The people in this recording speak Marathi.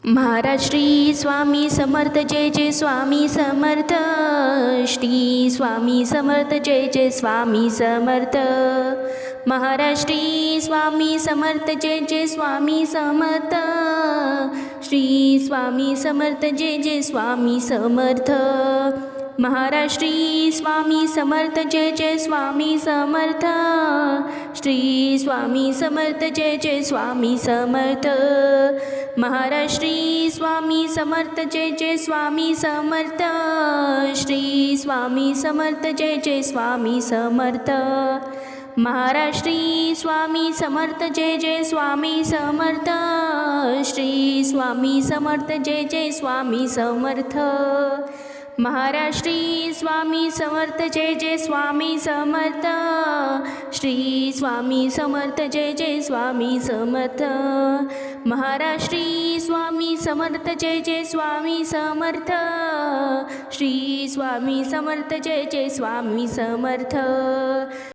महाराज श्री स्वामी समर्थ जय जय स्वामी समर्थ। श्री स्वामी समर्थ जय जय स्वामी समर्थ। महाराज श्री स्वामी समर्थ जय जय स्वामी समर्थ। श्री स्वामी समर्थ जय जय स्वामी समर्थ। महाराज श्री स्वामी समर्थ जय जय स्वामी समर्थ। श्री स्वामी समर्थ जय जय स्वामी समर्थ। महाराज श्री स्वामी समर्थ जय जय स्वामी समर्थ। श्री स्वामी समर्थ जय जय स्वामी समर्थ। महाराज श्री स्वामी समर्थ जय जय स्वामी समर्थ। श्री स्वामी समर्थ जय जय स्वामी समर्थ। महाराज श्री स्वामी समर्थ जय जय स्वामी समर्थ। श्री स्वामी समर्थ जय जय स्वामी समर्थ। महाराज श्री स्वामी समर्थ जय जय स्वामी समर्थ। श्री स्वामी समर्थ जय जय स्वामी समर्थ।